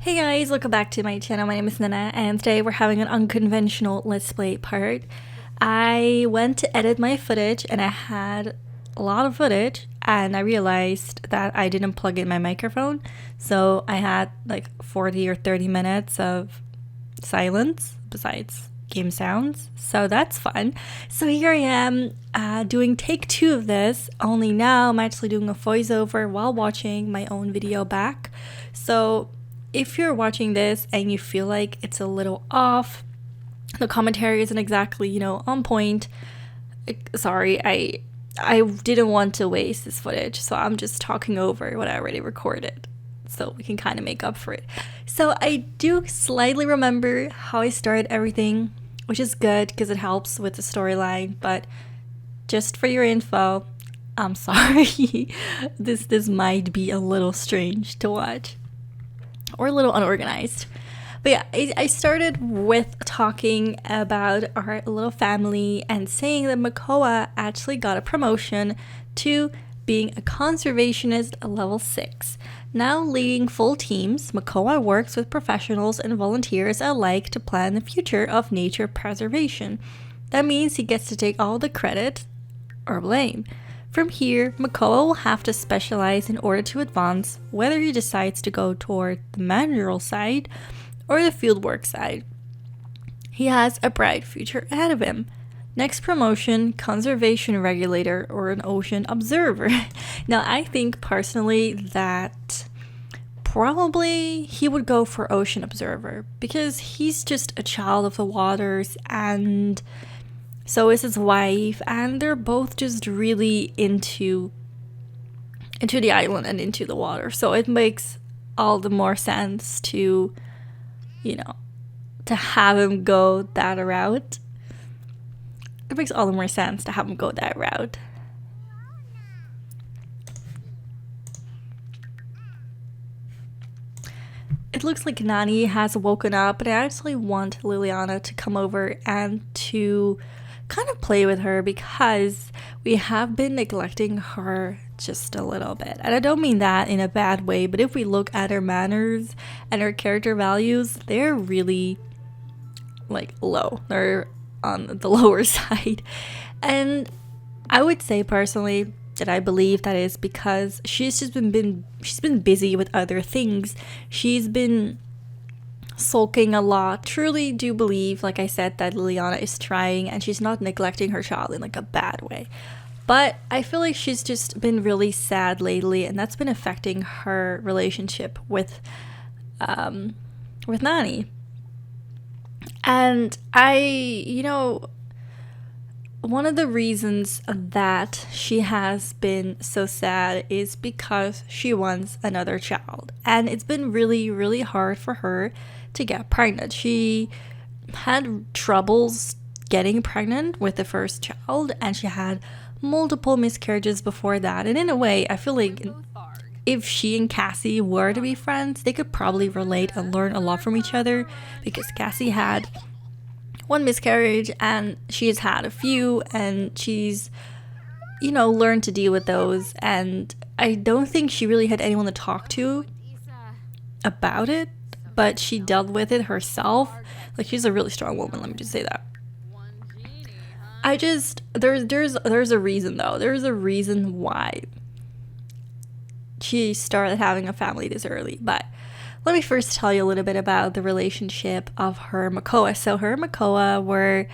Hey guys, welcome back to my channel. My name is Nana and today we're having an unconventional let's play part. I went to edit my footage and I had a lot of footage and I realized that I didn't plug in my microphone, so I had like 40 or 30 minutes of silence besides game sounds, so that's fun. So here I am doing take 2 of this, only now I'm actually doing a voiceover while watching my own video back. So if you're watching this and you feel like it's a little off, the commentary isn't exactly, on point, sorry, I didn't want to waste this footage, so I'm just talking over what I already recorded so we can kind of make up for it. So I do slightly remember how I started everything, which is good because it helps with the storyline, but just for your info, I'm sorry. This might be a little strange to watch or a little unorganized. But yeah, I started with talking about our little family and saying that 𝙗𝙗 actually got a promotion to being a conservationist level 6. Now leading full teams, 𝙗𝙗 works with professionals and volunteers alike to plan the future of nature preservation. That means he gets to take all the credit or blame. From here, 𝙗𝙗 will have to specialize in order to advance, whether he decides to go toward the managerial side or the fieldwork side. He has a bright future ahead of him. Next promotion, conservation regulator or an ocean observer. Now, I think personally that probably he would go for ocean observer because he's just a child of the waters, and so is his wife, and they're both just really into the island and into the water. So it makes all the more sense to, to have him go that route. It makes all the more sense to have him go that route. It looks like Nani has woken up, but I actually want Liliana to come over and to kind of play with her because we have been neglecting her just a little bit. And I don't mean that in a bad way, but if we look at her manners and her character values, they're really low. They're on the lower side. And I would say personally that I believe that is because she's been busy with other things. She's been sulking a lot. Truly do believe, like I said, that Liliana is trying and she's not neglecting her child in a bad way. But I feel like she's just been really sad lately, and that's been affecting her relationship with Nani. And one of the reasons that she has been so sad is because she wants another child. And it's been really, really hard for her to get pregnant. She had troubles getting pregnant with the first child, and she had multiple miscarriages before that. And in a way, I feel like if she and Cassie were to be friends, they could probably relate and learn a lot from each other, because Cassie had one miscarriage and she's had a few, and she's learned to deal with those, and I don't think she really had anyone to talk to about it, but she dealt with it herself. She's a really strong woman, let me just say that. There's a reason though. There's a reason why she started having a family this early. But let me first tell you a little bit about the relationship of her and 𝙗𝙗. So her and 𝙗𝙗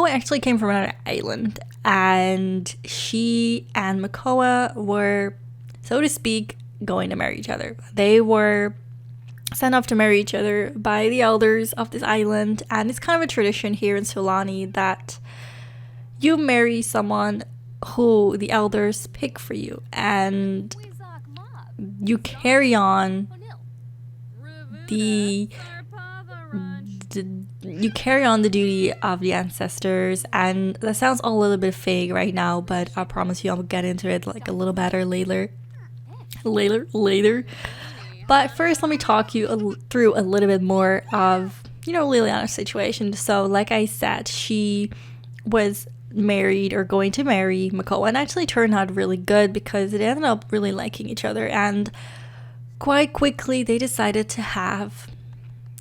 actually came from another island, and she and 𝙗𝙗 were, so to speak, going to marry each other. They were sent off to marry each other by the elders of this island, and it's kind of a tradition here in 𝙬 that you marry someone who the elders pick for you, and you carry on the duty of the ancestors. And that sounds a little bit vague right now, but I promise you I'll get into it a little better later. But first, let me talk you through a little bit more of, Liliana's situation. So, like I said, she was married or going to marry 𝙗𝙗, and actually turned out really good because they ended up really liking each other. And quite quickly they decided to have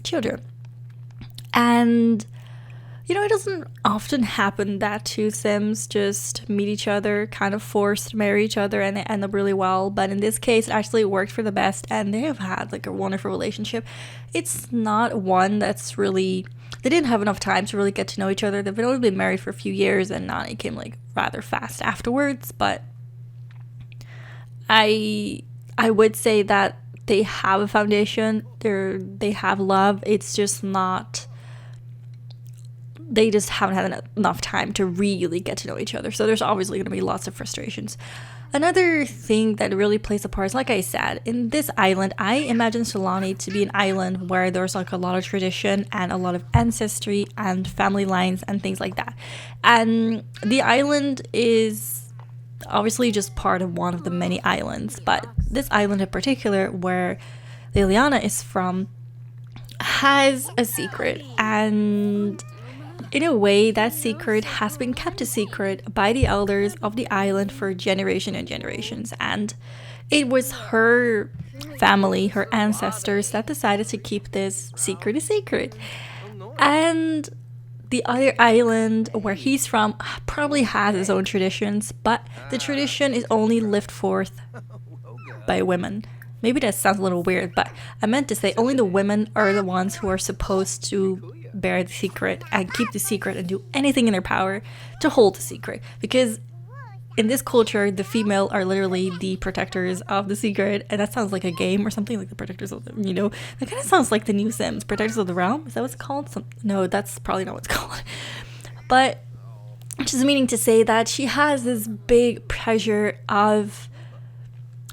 children. And you know, it doesn't often happen that two Sims just meet each other, kind of forced to marry each other, and they end up really well. But in this case, it actually worked for the best, and they have had like a wonderful relationship. It's not one that's really, they didn't have enough time to really get to know each other. They've only been married for a few years, and Nani came like rather fast afterwards. But I would say that they have a foundation. They have love. It's just not, they just haven't had enough time to really get to know each other. So there's obviously going to be lots of frustrations. Another thing that really plays a part is, like I said, in this island, I imagine 𝙨𝙪 to be an island where there's like a lot of tradition and a lot of ancestry and family lines and things like that. And the island is obviously just part of one of the many islands, but this island in particular, where Liliana is from, has a secret, and in a way, that secret has been kept a secret by the elders of the island for generations and generations. And it was her family, her ancestors, that decided to keep this secret a secret. And the other island where he's from probably has its own traditions, but the tradition is only lived forth by women. Maybe that sounds a little weird, but I meant to say only the women are the ones who are supposed to bear the secret and keep the secret and do anything in their power to hold the secret. Because in this culture, the female are literally the protectors of the secret, and that sounds like a game or something, like the protectors of the, you know, that kind of sounds like the new Sims, protectors of the realm. Is that what it's called? No, that's probably not what it's called. But just meaning to say that she has this big pressure of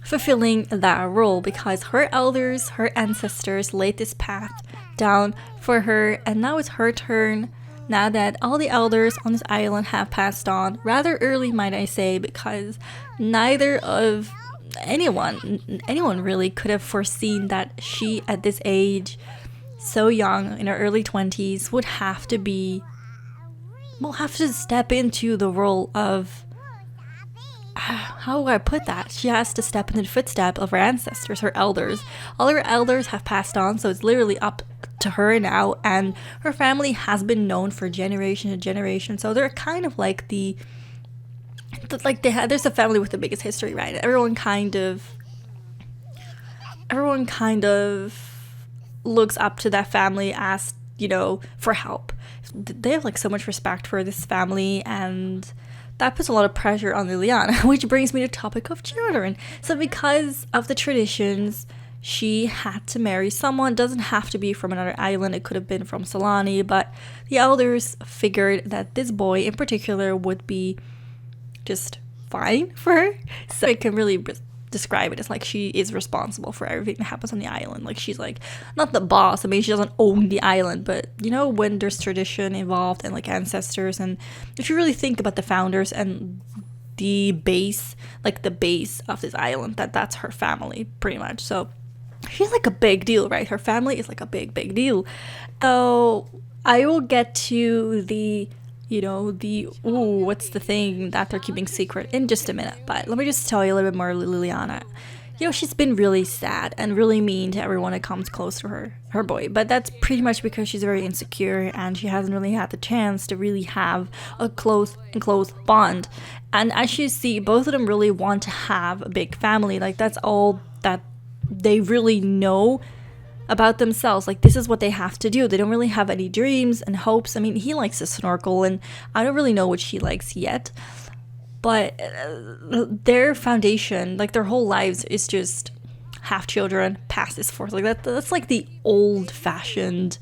fulfilling that role, because her elders, her ancestors laid this path down for her, and now it's her turn. Now that all the elders on this island have passed on, rather early might I say, because neither of anyone really could have foreseen that she at this age, so young, in her early 20s, would have to step into the role of, how do I put that? She has to step into the footsteps of her ancestors, her elders. All her elders have passed on, so it's literally up to her now, and her family has been known for generation to generation. So they're kind of like there's a family with the biggest history, right? Everyone kind of looks up to that family as, you know, for help. They have like so much respect for this family, and that puts a lot of pressure on Liliana, which brings me to the topic of children. So because of the traditions, she had to marry someone. It doesn't have to be from another island. It could have been from 𝙨𝙪, but the elders figured that this boy in particular would be just fine for her. So I can really describe it as like she is responsible for everything that happens on the island. Like, she's like not the boss. I mean, she doesn't own the island, but you know, when there's tradition involved and like ancestors, and if you really think about the founders and the base of this island, that's her family pretty much. So she's like a big deal, right? Her family is like a big deal. So I will get to the, you know, what's the thing that they're keeping secret in just a minute. But let me just tell you a little bit more of Liliana. You know, she's been really sad and really mean to everyone that comes close to her boy. But that's pretty much because she's very insecure, and she hasn't really had the chance to really have a close bond. And as you see, both of them really want to have a big family. Like, that's all that they really know about themselves. Like, this is what they have to do. They don't really have any dreams and hopes. I mean, he likes to snorkel, and I don't really know what she likes yet, but their foundation, like their whole lives, is just have children, pass this forth. Like that's like the old-fashioned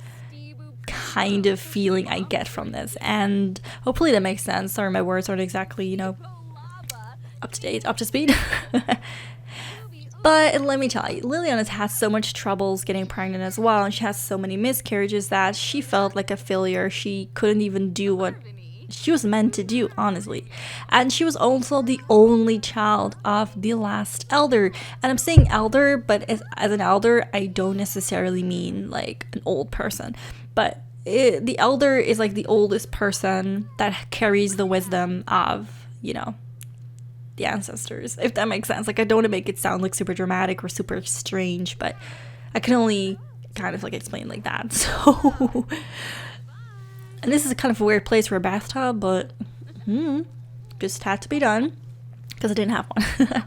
kind of feeling I get from this, and hopefully that makes sense. Sorry, my words aren't exactly, you know, up to speed. But let me tell you, Liliana's has so much troubles getting pregnant as well, and she has so many miscarriages that she felt like a failure. She couldn't even do what she was meant to do, honestly. And she was also the only child of the last elder. And I'm saying elder, but as an elder, I don't necessarily mean like an old person. But the elder is like the oldest person that carries the wisdom of, you know, the ancestors, if that makes sense. Like, I don't want to make it sound like super dramatic or super strange, but I can only kind of like explain like that. So, and this is kind of a weird place for a bathtub, but just had to be done because I didn't have one.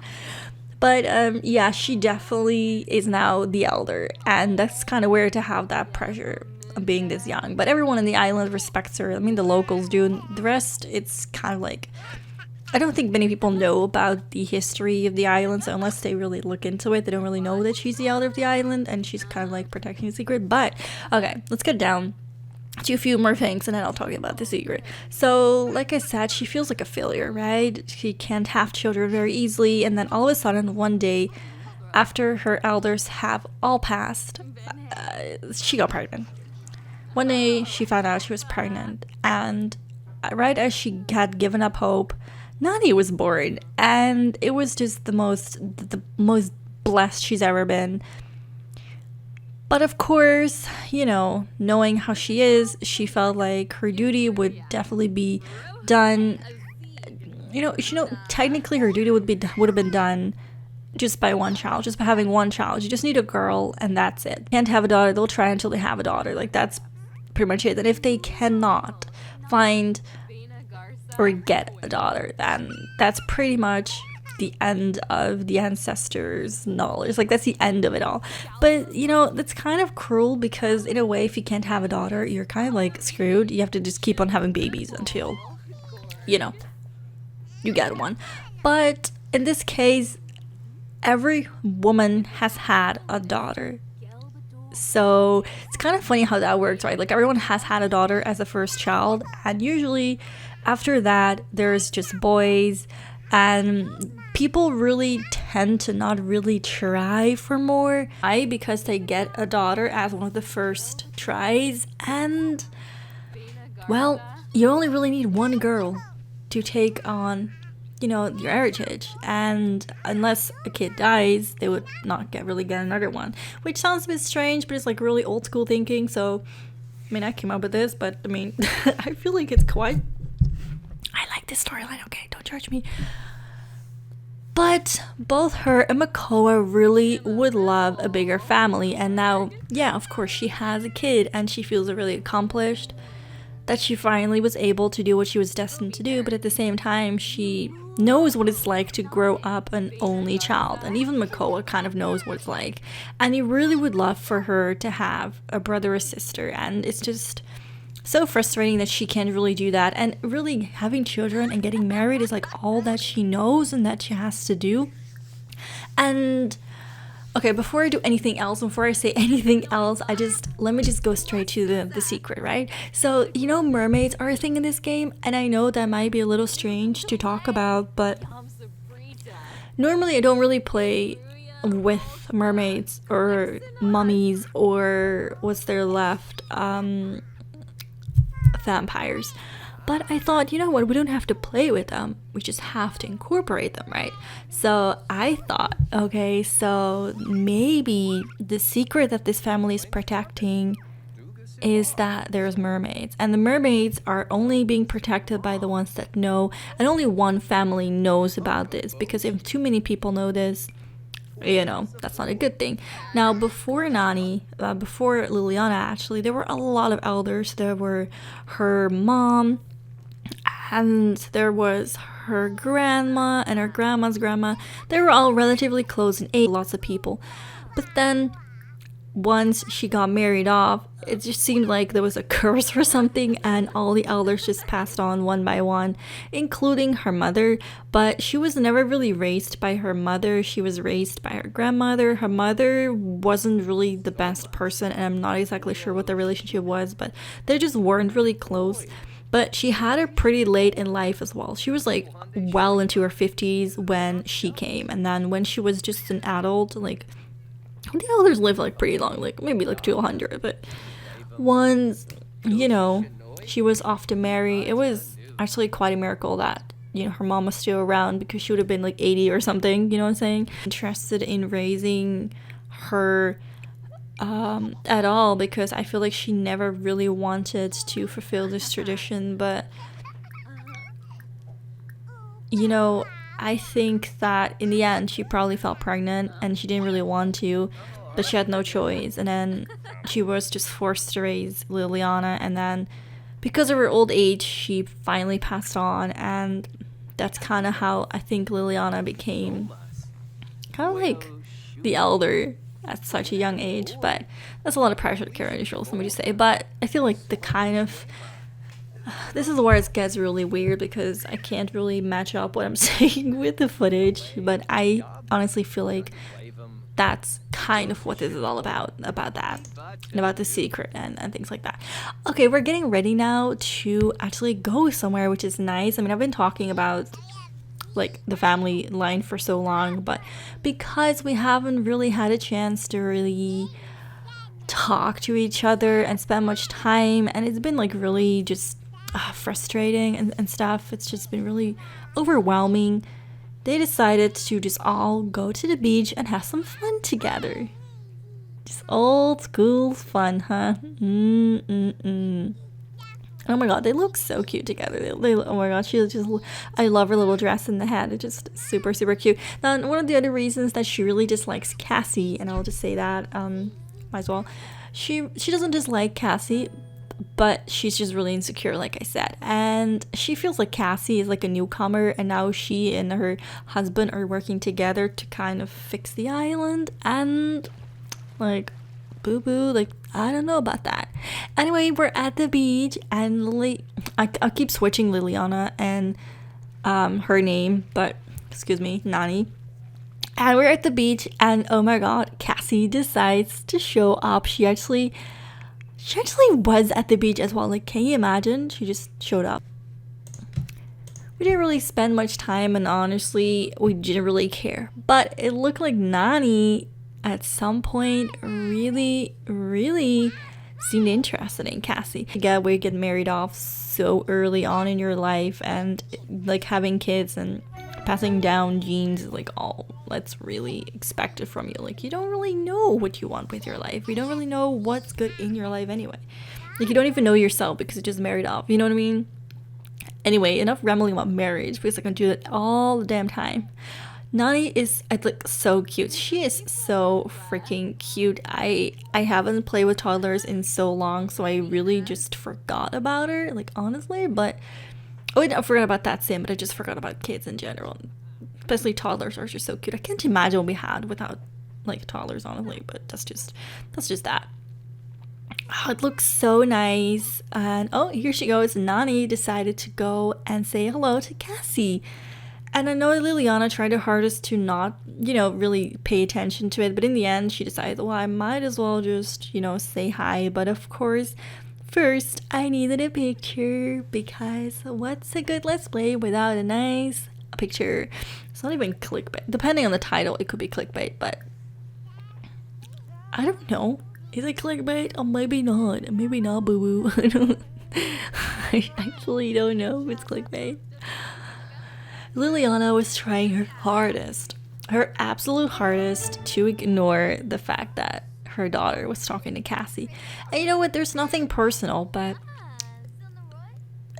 But yeah, she definitely is now the elder, and that's kind of weird to have that pressure of being this young. But everyone in the island respects her. I mean, the locals do, and the rest, it's kind of like, I don't think many people know about the history of the island, so unless they really look into it, they don't really know that she's the elder of the island, and she's kind of like protecting the secret. But okay, let's get down to a few more things, and then I'll talk about the secret. So, like I said, she feels like a failure, right? She can't have children very easily, and then all of a sudden, one day, after her elders have all passed, she got pregnant. One day, she found out she was pregnant, and right as she had given up hope, Nani was born, and it was just the most blessed she's ever been. But of course, you know, knowing how she is, she felt like her duty would definitely be done. You know, technically her duty would have been done just by one child, just by having one child. You just need a girl, and that's it. Can't have a daughter, they'll try until they have a daughter. Like, that's pretty much it. And if they cannot find or get a daughter, then that's pretty much the end of the ancestors' knowledge. Like, that's the end of it all. But, you know, that's kind of cruel, because in a way, if you can't have a daughter, you're kind of like screwed. You have to just keep on having babies until, you know, you get one. But in this case, every woman has had a daughter. So it's kind of funny how that works, right? Like, everyone has had a daughter as a first child, and usually after that, there's just boys, and people really tend to not really try for more. Why? Because they get a daughter as one of the first tries, and, well, you only really need one girl to take on, you know, your heritage. And unless a kid dies, they would not really get another one. Which sounds a bit strange, but it's like really old school thinking. So, I mean, I came up with this, but I mean, I feel like it's quite... I like this storyline, okay? Don't judge me. But both her and Makoa really would love a bigger family. And now, yeah, of course, she has a kid, and she feels really accomplished that she finally was able to do what she was destined to do. But at the same time, she knows what it's like to grow up an only child. And even Makoa kind of knows what it's like. And he really would love for her to have a brother or sister. And it's just so frustrating that she can't really do that. And really, having children and getting married is like all that she knows and that she has to do. And okay, before I do anything else, before I say anything else, let me just go straight to the secret, right? So, you know, mermaids are a thing in this game, and I know that might be a little strange to talk about, but normally I don't really play with mermaids or mummies or what's there left, vampires. But I thought, you know what, we don't have to play with them, we just have to incorporate them, right? So I thought, okay, so maybe the secret that this family is protecting is that there's mermaids, and the mermaids are only being protected by the ones that know, and only one family knows about this, because if too many people know this, you know, that's not a good thing. Now, before Nani, before Liliana, actually, there were a lot of elders. There were her mom, and there was her grandma and her grandma's grandma. They were all relatively close in age, lots of people. But then, once she got married off, it just seemed like there was a curse or something, and all the elders just passed on one by one, including her mother. But she was never really raised by her mother. She was raised by her grandmother. Her mother wasn't really the best person, and I'm not exactly sure what the relationship was, but they just weren't really close. But she had her pretty late in life as well. She was like well into her 50s when she came, and then when she was just an adult, like, the elders live like pretty long, like maybe like 200, but once, you know, she was off to marry, it was actually quite a miracle that, you know, her mom was still around, because she would have been like 80 or something, you know what I'm saying? Interested in raising her at all, because I feel like she never really wanted to fulfill this tradition. But, you know, I think that in the end she probably felt pregnant and she didn't really want to, but she had no choice, and then she was just forced to raise Liliana, and then because of her old age she finally passed on, and that's kind of how I think Liliana became kind of like the elder at such a young age. But that's a lot of pressure to carry on your shoulders, let me just say. But I feel like the kind of this is where it gets really weird, because I can't really match up what I'm saying with the footage, but I honestly feel like that's kind of what this is all about that, and about the secret and things like that. Okay, we're getting ready now to actually go somewhere, which is nice. I mean, I've been talking about like the family line for so long, but because we haven't really had a chance to really talk to each other and spend much time, and it's been like really just frustrating and stuff, it's just been really overwhelming, they decided to just all go to the beach and have some fun together. Just old school fun, huh? Oh my god, they look so cute together. Oh my god, I love her little dress in the hat. It's just super, super cute. Now, one of the other reasons that she really dislikes Cassie, and I'll just say that, might as well, she doesn't dislike Cassie, but she's just really insecure, like I said, and she feels like Cassie is like a newcomer, and now she and her husband are working together to kind of fix the island, and like boo-boo, like I don't know about that. Anyway, we're at the beach, and I keep switching Liliana and her name, but excuse me, Nani. And we're at the beach, and oh my god, Cassie decides to show up. She actually was at the beach as well. Like, can you imagine? She just showed up. We didn't really spend much time, and honestly, we didn't really care. But it looked like Nani at some point really, really seemed interested in Cassie. We get married off so early on in your life, and like having kids and passing down genes is like all that's really expected from you. Like, you don't really know what you want with your life. You don't really know what's good in your life anyway. Like, you don't even know yourself because you just married off. You know what I mean? Anyway, enough rambling about marriage, because I can do that all the damn time. Nani is like so cute. She is so freaking cute. I haven't played with toddlers in so long, so I really just forgot about her, like, honestly. But I forgot about thatsuits, but I just forgot about kids in general. Especially toddlers are just so cute. I can't imagine what we had without like toddlers, honestly, but that's just that. Oh, it looks so nice. And oh, here she goes. Nani decided to go and say hello to Cassie. And I know Liliana tried her hardest to not, really pay attention to it, but in the end she decided, well, I might as well just, say hi. But of course, first I needed a picture, because what's a good let's play without a nice picture? It's not even clickbait. Depending on the title, it could be clickbait, but I don't know. Is it clickbait? Or maybe not. Maybe not, boo-boo. I actually don't know if it's clickbait. Liliana was trying her absolute hardest, to ignore the fact that her daughter was talking to Cassie. And you know what? There's nothing personal, but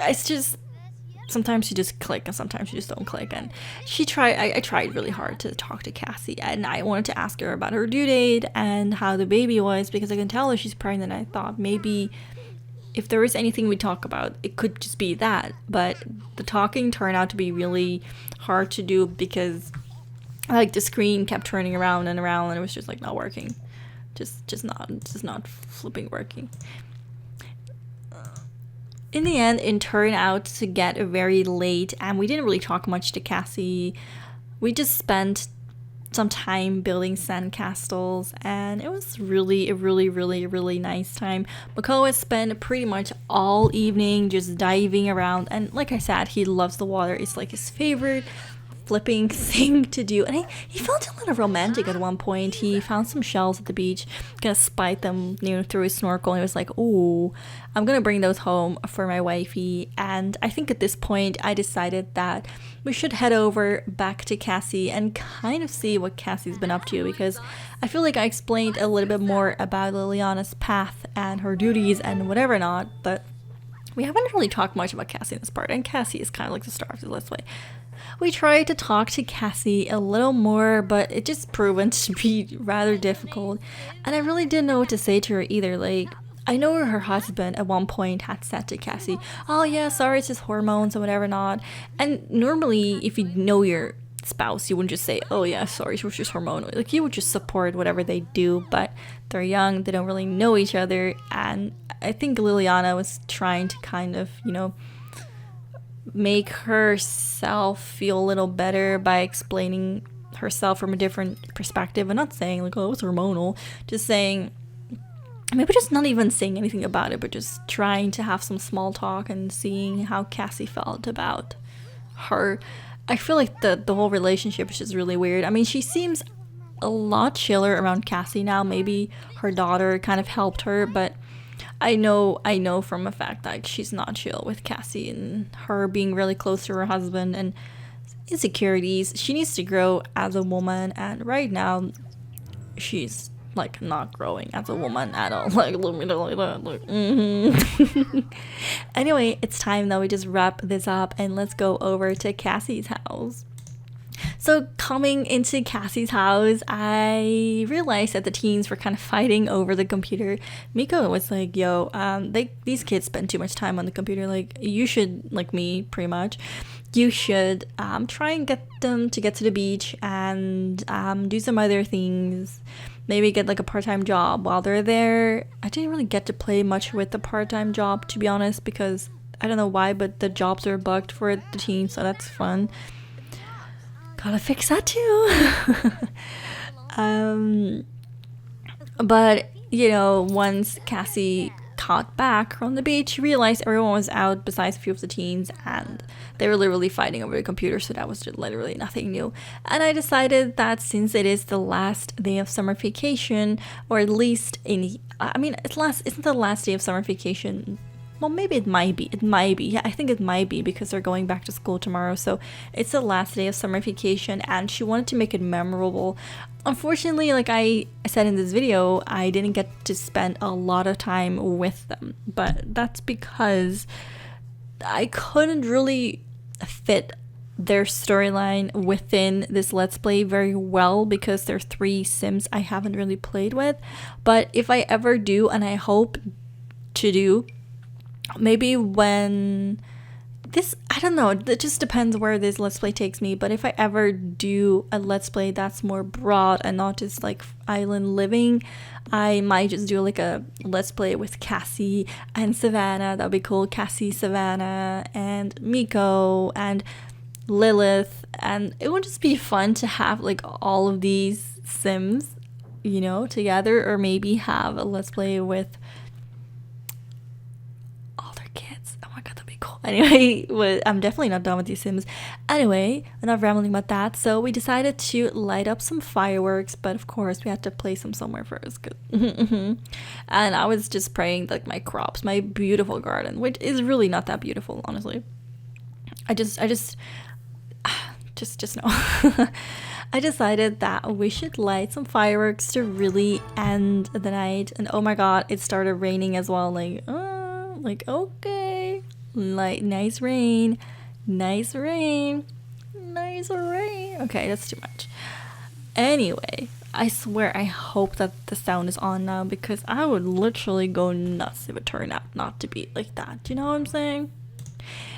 it's just sometimes you just click and sometimes you just don't click. And I tried really hard to talk to Cassie, and I wanted to ask her about her due date and how the baby was, because I can tell her she's pregnant. I thought maybe if there was anything we talk about, it could just be that. But the talking turned out to be really hard to do, because like the screen kept turning around and around, and it was just like not working. Just not flipping working. In the end, it turned out to get very late, and we didn't really talk much to Cassie. We just spent some time building sandcastles, and it was really a really nice time. Mako has spent pretty much all evening just diving around, and like I said, he loves the water. It's like his favorite flipping thing to do, and he felt a little romantic at one point. He found some shells at the beach, gonna spike them through his snorkel, and he was like, oh, I'm gonna bring those home for my wifey. And I think at this point I decided that we should head over back to Cassie and kind of see what Cassie's been up to, because I feel like I explained a little bit more about Liliana's path and her duties and whatever not, but we haven't really talked much about Cassie in this part, and Cassie is kind of like the star of the Let's Play. We tried to talk to Cassie a little more, but it just proven to be rather difficult. And I really didn't know what to say to her either. Like, I know her husband at one point had said to Cassie, oh yeah, sorry, it's just hormones or whatever not. And normally, if you know your spouse, you wouldn't just say, oh yeah, sorry, it was just hormonal. Like, you would just support whatever they do, but they're young, they don't really know each other. And I think Liliana was trying to kind of, you know, make herself feel a little better by explaining herself from a different perspective, and not saying like, oh, it's hormonal, just saying, maybe just not even saying anything about it, but just trying to have some small talk and seeing how Cassie felt about her. I feel like the whole relationship is just really weird. I mean, she seems a lot chiller around Cassie now. Maybe her daughter kind of helped her, but I know from a fact that she's not chill with Cassie and her being really close to her husband and insecurities. She needs to grow as a woman, and right now she's like not growing as a woman at all. Like, look at that. Like, Anyway, it's time that we just wrap this up and let's go over to Cassie's house. So coming into Cassie's house, I realized that the teens were kind of fighting over the computer. Miko was like, yo, these kids spend too much time on the computer. Like, you should, like me, pretty much, you should try and get them to get to the beach and do some other things. Maybe get like a part-time job while they're there. I didn't really get to play much with the part-time job, to be honest, because I don't know why, but the jobs are booked for the teens, so that's fun. Gotta fix that too. But you know, once Cassie got back from the beach, she realized everyone was out besides a few of the teens, and they were literally fighting over the computer, so that was just literally nothing new. And I decided that since it is the last day of summer vacation, or at least isn't the last day of summer vacation. Well, maybe it might be. Yeah, I think it might be because they're going back to school tomorrow. So it's the last day of summer vacation, and she wanted to make it memorable. Unfortunately, like I said in this video, I didn't get to spend a lot of time with them. But that's because I couldn't really fit their storyline within this Let's Play very well because there are 3 Sims I haven't really played with. But if I ever do, and I hope to do, maybe when this, I don't know, it just depends where this Let's Play takes me, but if I ever do a Let's Play that's more broad and not just like island living, I might just do like a Let's Play with Cassie and Savannah. That'd be cool. Cassie, Savannah, and Miko, and Lilith, and it would just be fun to have like all of these Sims, you know, together, or maybe have a Let's Play with Anyway, I'm definitely not done with these Sims. Anyway, enough rambling about that. So we decided to light up some fireworks, but of course we had to place them somewhere first. And I was just praying like my crops, my beautiful garden, which is really not that beautiful, honestly. I just know. I decided that we should light some fireworks to really end the night. And oh my god, it started raining as well. Like okay. Like, nice rain. Okay, that's too much. Anyway, I swear I hope that the sound is on now, because I would literally go nuts if it turned out not to be like that. Do you know what I'm saying?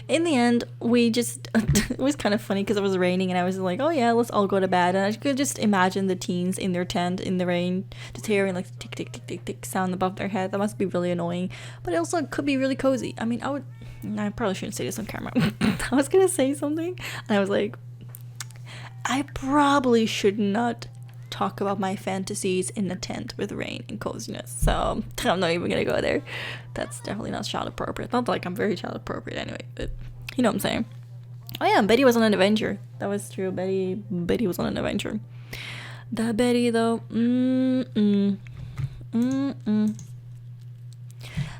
In the end, we just it was kind of funny because it was raining and I was like, oh yeah, let's all go to bed. And I could just imagine the teens in their tent in the rain, just hearing like tick tick tick tick tick sound above their head. That must be really annoying, but it also could be really cozy. I mean, I probably shouldn't say this on camera. I was gonna say something and I was like, I probably should not talk about my fantasies in a tent with rain and coziness, so I'm not even gonna go there. That's definitely not child appropriate. Not like I'm very child appropriate anyway, but you know what I'm saying. Oh yeah, Betty was on an adventure. That was true. Betty was on an adventure. That Betty though.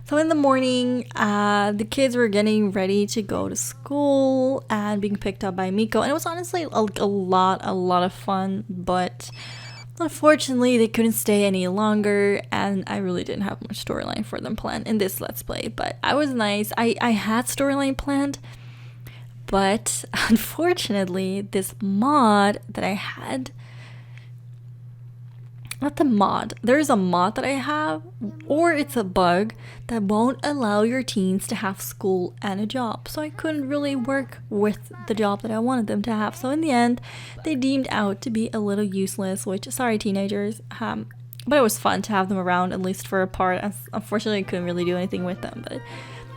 So in the morning, the kids were getting ready to go to school and being picked up by Miko, and it was honestly a lot of fun, but unfortunately they couldn't stay any longer, and I really didn't have much storyline for them planned in this Let's Play. But I was nice. I had storyline planned, But unfortunately, this mod that I had, not the mod, there's a mod that I have, or it's a bug that won't allow your teens to have school and a job. So I couldn't really work with the job that I wanted them to have. So in the end, they deemed out to be a little useless, which, sorry teenagers, but it was fun to have them around, at least for a part. Unfortunately, I couldn't really do anything with them, but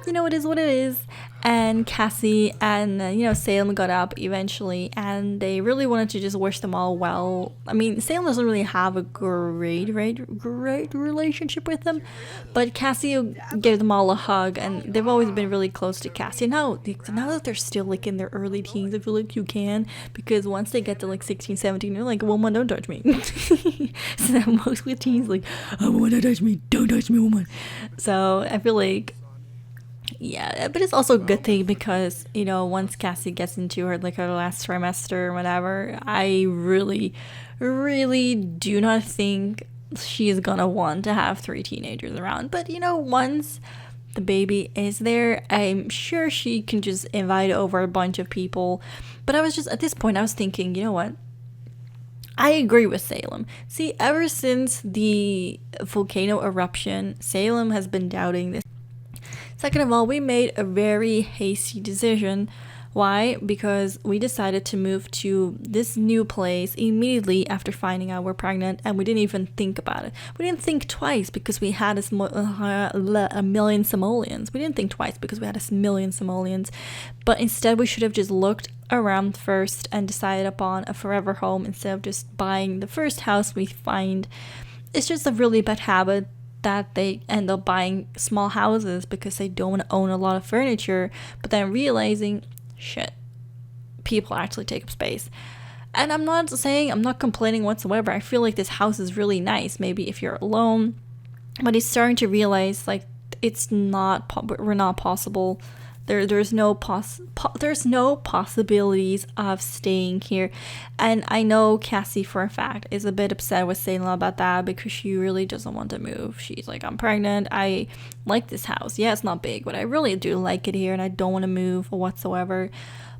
you know, it is what it is. And Cassie and 𝙬 got up eventually, and they really wanted to just wish them all well. I mean, 𝙬 doesn't really have a great relationship with them, but Cassie gave them all a hug, and they've always been really close to Cassie. Now that they're still like in their early teens, I feel like you can, because once they get to like 16, 17, they're like, woman, don't touch me. So that most with teens, like, oh, woman, don't touch me, woman. So I feel like, yeah, but it's also a good thing because, once Cassie gets into her last trimester or whatever, I really, really do not think she's gonna want to have 3 teenagers around. But, once the baby is there, I'm sure she can just invite over a bunch of people. But I was just, at this point, I was thinking, you know what? I agree with 𝙬. See, ever since the volcano eruption, 𝙬 has been doubting this. Second of all, we made a very hasty decision. Why? Because we decided to move to this new place immediately after finding out we're pregnant, and we didn't even think about it. We didn't think twice because we had a million simoleons. We didn't think twice because we had a million simoleons. But instead, we should have just looked around first and decided upon a forever home instead of just buying the first house we find. It's just a really bad habit that they end up buying small houses because they don't want to own a lot of furniture, but then realizing, shit, people actually take up space. And I'm not complaining whatsoever. I feel like this house is really nice, maybe if you're alone, but he's starting to realize like we're not possible. There's no possibilities of staying here. And I know Cassie for a fact is a bit upset with 𝙬 about that because she really doesn't want to move. She's like, I'm pregnant, I like this house. Yeah, it's not big, but I really do like it here and I don't want to move whatsoever.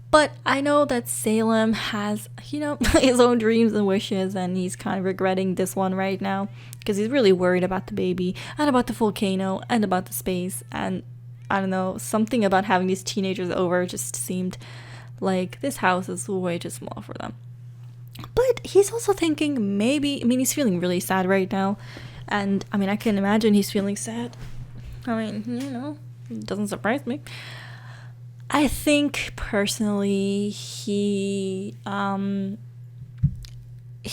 But I know that 𝙬 has, his own dreams and wishes, and he's kind of regretting this one right now because he's really worried about the baby and about the volcano and about the space. And I don't know, something about having these teenagers over just seemed like this house is way too small for them. But he's also thinking he's feeling really sad right now. And I can imagine he's feeling sad. It doesn't surprise me. I think personally he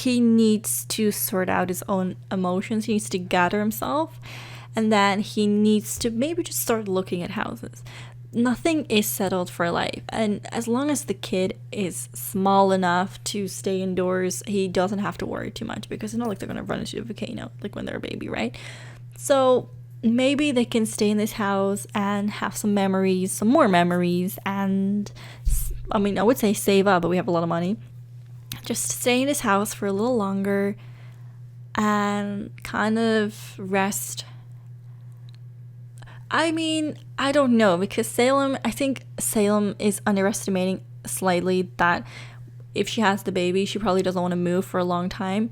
needs to sort out his own emotions. He needs to gather himself. And then he needs to maybe just start looking at houses. Nothing is settled for life. And as long as the kid is small enough to stay indoors, he doesn't have to worry too much because it's not like they're going to run into the volcano like when they're a baby, right? So maybe they can stay in this house and have some more memories. And I would say save up, but we have a lot of money. Just stay in this house for a little longer and kind of rest. I don't know, because I think 𝙬 is underestimating slightly that if she has the baby, she probably doesn't want to move for a long time,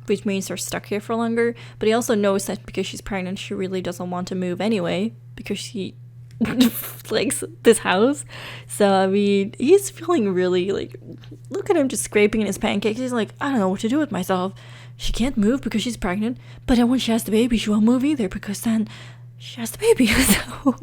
which means they're stuck here for longer. But he also knows that because she's pregnant, she really doesn't want to move anyway, because she likes this house. So, he's feeling really, look at him just scraping in his pancakes. He's like, I don't know what to do with myself. She can't move because she's pregnant, but then when she has the baby, she won't move either because then she has the baby. So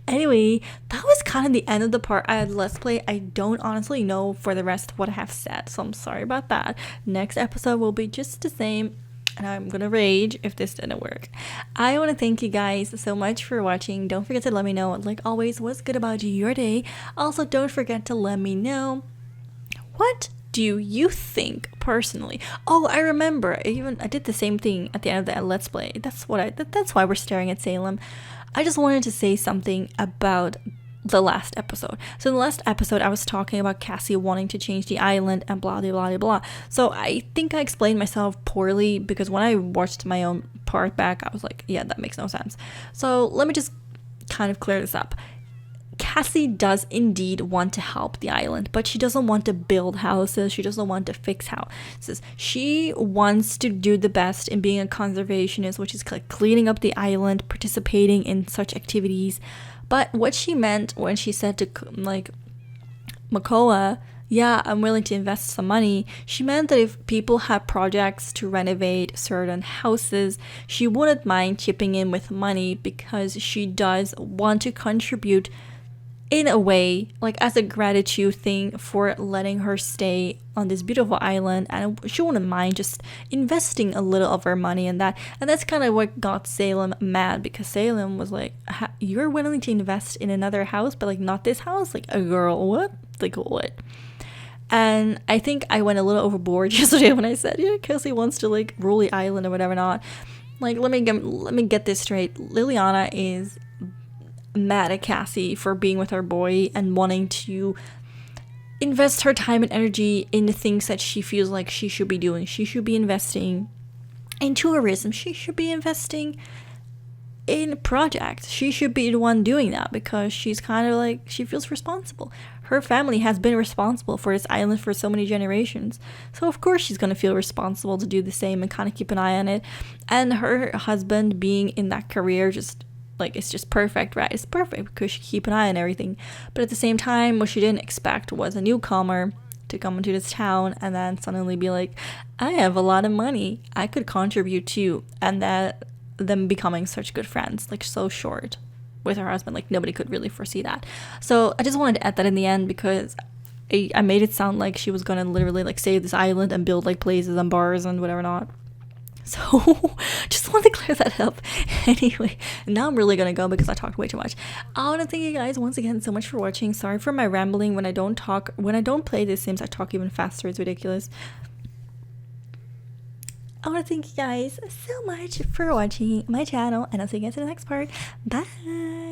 anyway, that was kind of the end of the part I had Let's Play. I don't honestly know for the rest what I have said, so I'm sorry about that. Next episode will be just the same, and I'm gonna rage if this didn't work. I want to thank you guys so much for watching. Don't forget to let me know, like always, what's good about your day. Also, don't forget to let me know what do you think personally. Oh, I remember, I did the same thing at the end of the Let's Play. That's why we're staring at 𝙬. I just wanted to say something about the last episode. So in the last episode, I was talking about Cassie wanting to change the island and blah blah blah blah. So I think I explained myself poorly because when I watched my own part back, I was like, yeah, that makes no sense. So let me just kind of clear this up. Cassie does indeed want to help the island, but she doesn't want to build houses. She doesn't want to fix houses. She wants to do the best in being a conservationist, which is like cleaning up the island, participating in such activities. But what she meant when she said to like Makoa, yeah, I'm willing to invest some money, she meant that if people had projects to renovate certain houses, she wouldn't mind chipping in with money because she does want to contribute in a way, like as a gratitude thing for letting her stay on this beautiful island, and she wouldn't mind just investing a little of her money in that. And that's kind of what got Salem mad, because Salem was like, you're willing to invest in another house but like not this house? Like, a girl, what? Like, what? And I think I went a little overboard yesterday when I said, yeah, Cassie wants to like rule the island or whatever. Not like, let me get this straight. Liliana is mad at Cassie for being with her boy and wanting to invest her time and energy in the things that she feels like she should be doing. She should be investing in tourism. She should be investing in projects. She should be the one doing that because she's kind of like, she feels responsible. Her family has been responsible for this island for so many generations. So of course she's going to feel responsible to do the same and kind of keep an eye on it. And her husband being in that career, just like, it's just perfect, right? It's perfect because she keep an eye on everything. But at the same time, what she didn't expect was a newcomer to come into this town and then suddenly be like, I have a lot of money, I could contribute too. And that them becoming such good friends, like so short with her husband, like nobody could really foresee that. So I just wanted to add that in the end because I made it sound like she was gonna literally like save this island and build like places and bars and whatever not. So just want to clear that up. Anyway, now I'm really gonna go because I talked way too much. I want to thank you guys once again so much for watching. Sorry for my rambling. When I don't play The Sims, I talk even faster. It's ridiculous. I want to thank you guys so much for watching my channel, and I'll see you guys in the next part. Bye.